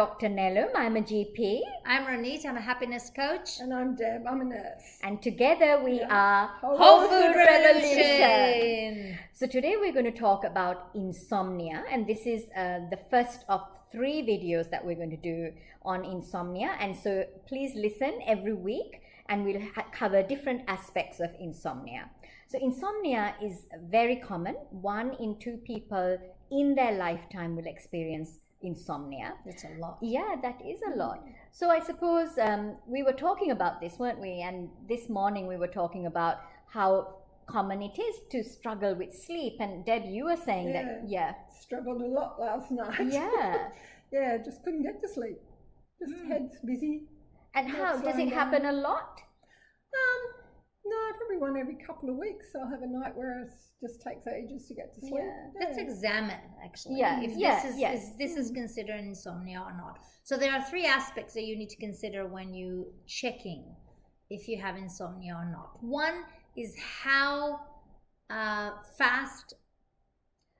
Dr Nelum. I'm a GP. I'm Ronit. I'm a happiness coach. And I'm Deb. I'm a nurse. And together we are Whole Food Revolution. So today we're going to talk about insomnia, and this is the first of 3 videos that we're going to do on insomnia. And so please listen every week, and we'll cover different aspects of insomnia. So insomnia is very common. 1 in 2 people in their lifetime will experience insomnia. That's a lot. Yeah, that is a lot. So I suppose we were talking about this, weren't we? And this morning we were talking about how common it is to struggle with sleep. And Deb, you were saying Struggled a lot last night. Yeah. Just couldn't get to sleep. Just head's busy. And how does it happen a lot? No, probably one every couple of weeks. I'll have a night where it just takes ages to get to sleep. Let's examine actually if this is considered insomnia or not. So there are 3 aspects that you need to consider when you checking if you have insomnia or not. 1 is how fast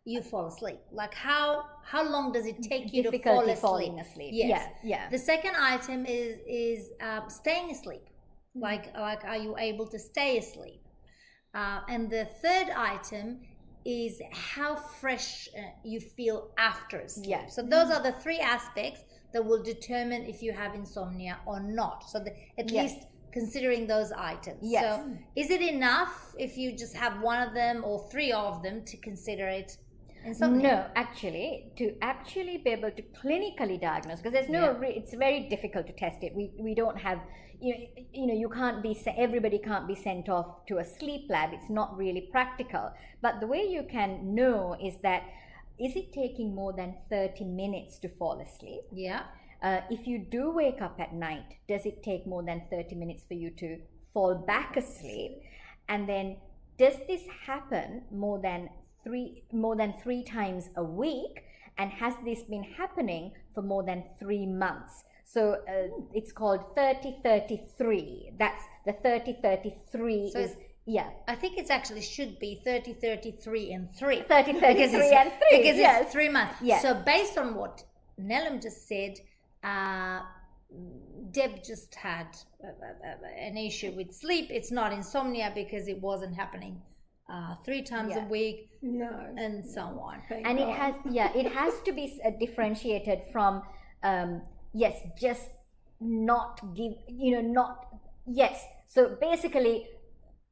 you fall asleep. Like how long does it take you to fall asleep? Falling asleep. Yes. Yeah. The second item is staying asleep. Like are you able to stay asleep? And the third item is how fresh you feel after sleep. Yeah. So those are the 3 aspects that will determine if you have insomnia or not. So at least considering those items. Yes. So is it enough if you just have 1 of them or 3 of them to consider it insomnia? No, actually, to actually be able to clinically diagnose, because there's no, it's very difficult to test it. We don't have, you can't be, everybody can't be sent off to a sleep lab. It's not really practical. But the way you can know is that, is it taking more than 30 minutes to fall asleep? Yeah. If you do wake up at night, does it take more than 30 minutes for you to fall back asleep? And then, does this happen more than 3 times a week, and has this been happening for more than 3 months? So it's called 30-33. That's the 30-33 so is I think it actually should be 30-33 and 3. 30-33 and 3 because it's 3 months. Yes. So based on what Nelum just said, Deb just had an issue with sleep. It's not insomnia because it wasn't happening 3 times a week, and so on. And it has to be differentiated from just not give, so basically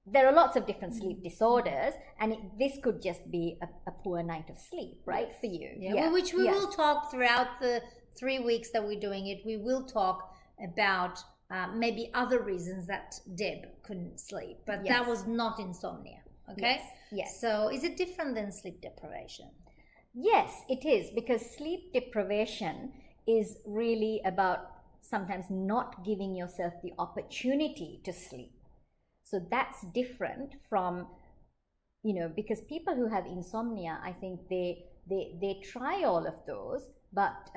there are lots of different sleep disorders, and this could just be a poor night of sleep, right, for you. Which we will talk throughout the 3 weeks that we're doing it. We will talk about maybe other reasons that Deb couldn't sleep, but that was not insomnia. Okay. Yes. So is it different than sleep deprivation? Yes, it is, because sleep deprivation is really about sometimes not giving yourself the opportunity to sleep. So that's different from, because people who have insomnia, I think they try all of those, but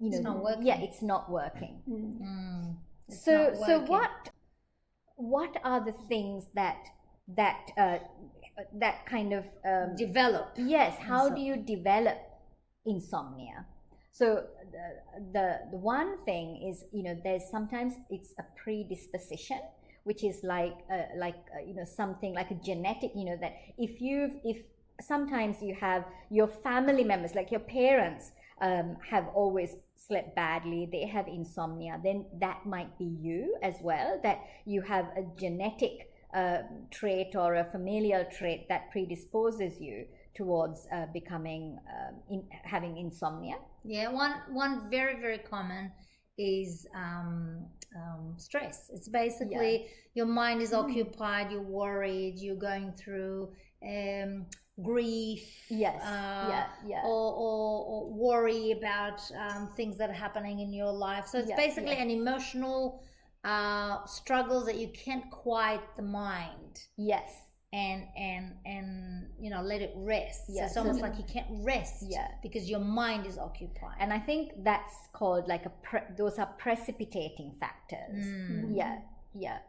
it's not working. Yeah, it's not working. So what are the things that kind of develop? Yes, how do you develop insomnia? So the one thing is, there's sometimes it's a predisposition, which is like something like a genetic, that if sometimes you have your family members, like your parents have always slept badly, they have insomnia, then that might be you as well, that you have a genetic trait or a familial trait that predisposes you towards having insomnia. Yeah, one very, very common is stress. It's basically your mind is occupied, you're worried, you're going through grief, or worry about things that are happening in your life. So it's basically an emotional struggles that you can't quiet the mind. Yes. And let it rest. So it's almost like you can't rest because your mind is occupied. And I think that's called like those are precipitating factors.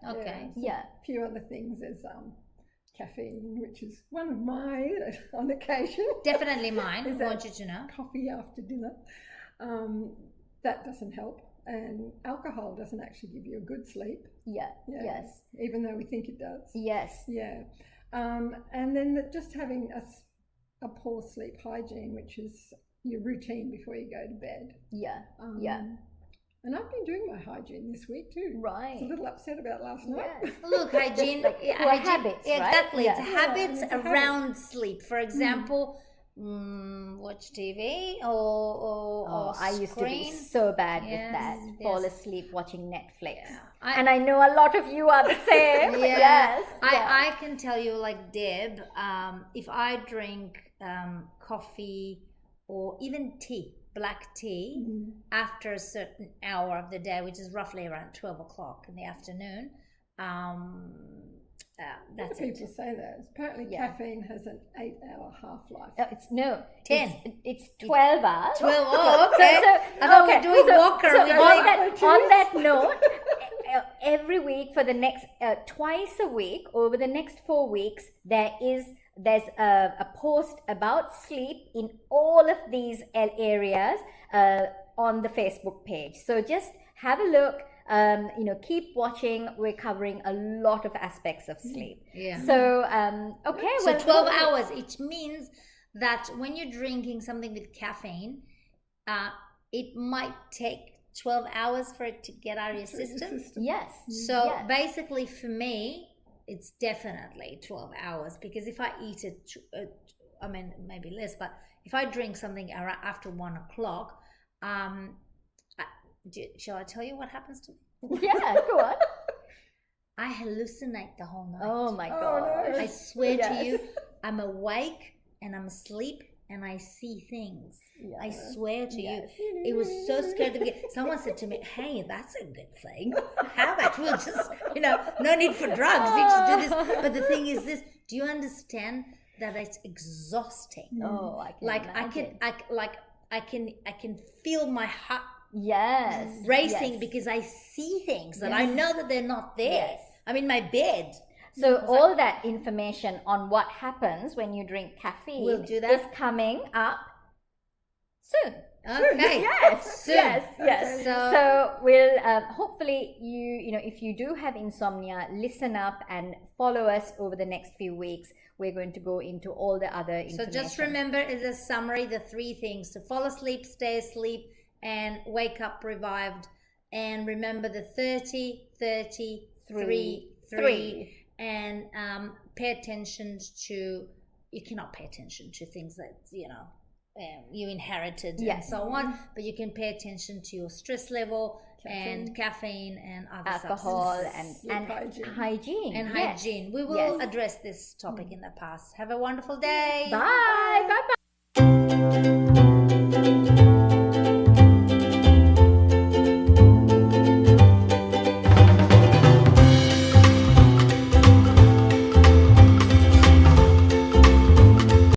Okay. A few other things is caffeine, which is one of mine on occasion. Definitely mine. I want you to know. Coffee after dinner. that doesn't help. And alcohol doesn't actually give you a good sleep. Yeah. Yes. Even though we think it does. Yes. Yeah. And then just having a poor sleep hygiene, which is your routine before you go to bed. Yeah. And I've been doing my hygiene this week too. Right. I was a little upset about last night. Yes. Look, hygiene, habits, right? Exactly. Yeah. It's habits it's a around sleep. For example, watch TV or I used screen. to be so bad with Yes, that. yes. Fall asleep watching Netflix. Yeah. And I know a lot of you are the same. Yeah. Yes. I can tell you, like Deb, if I drink coffee or even tea, black tea, after a certain hour of the day, which is roughly around 12 o'clock in the afternoon, that's People it. say that. Apparently caffeine has an 8-hour half-life. It's no 10. It's 12 hours. 12. Oh, okay. So, I thought we're doing walker. On that note, every week for the next twice a week over the next 4 weeks, there's a post about sleep in all of these areas on the Facebook page. So just have a look. Keep watching. We're covering a lot of aspects of sleep. Yeah. So okay. So 12 hours, which means that when you're drinking something with caffeine, it might take 12 hours for it to get out of your system. Yes. So basically, for me, it's definitely 12 hours, because if I eat it, I mean, maybe less, but if I drink something after 1 o'clock, shall I tell you what happens to me? Yeah, go on. I hallucinate the whole night. Oh my God. no. I swear to you, I'm awake and I'm asleep and I see things. I swear to you. It was so scary to get. Someone said to me, hey, that's a good thing. How about we'll just, no need for drugs. You just do this. But the thing is this, do you understand that it's exhausting? Oh, I can imagine. I can feel my heart Yes. racing because I see things and I know that they're not there. Yes. I'm in my bed. So all that information on what happens when you drink caffeine We'll do that. is coming up soon. Okay. Yes. Soon. Yes. So we'll hopefully if you do have insomnia, listen up and follow us over the next few weeks. We're going to go into all the other information. So just remember, as a summary, the 3 things: to fall asleep, stay asleep, and wake up revived. And remember the 30, 30, 3. And pay attention to, you cannot pay attention to things that, you inherited and so on, but you can pay attention to your stress level, and caffeine and other alcohol substances. and hygiene. And Yes. hygiene. We will address this topic in the past. Have a wonderful day. Bye. Bye.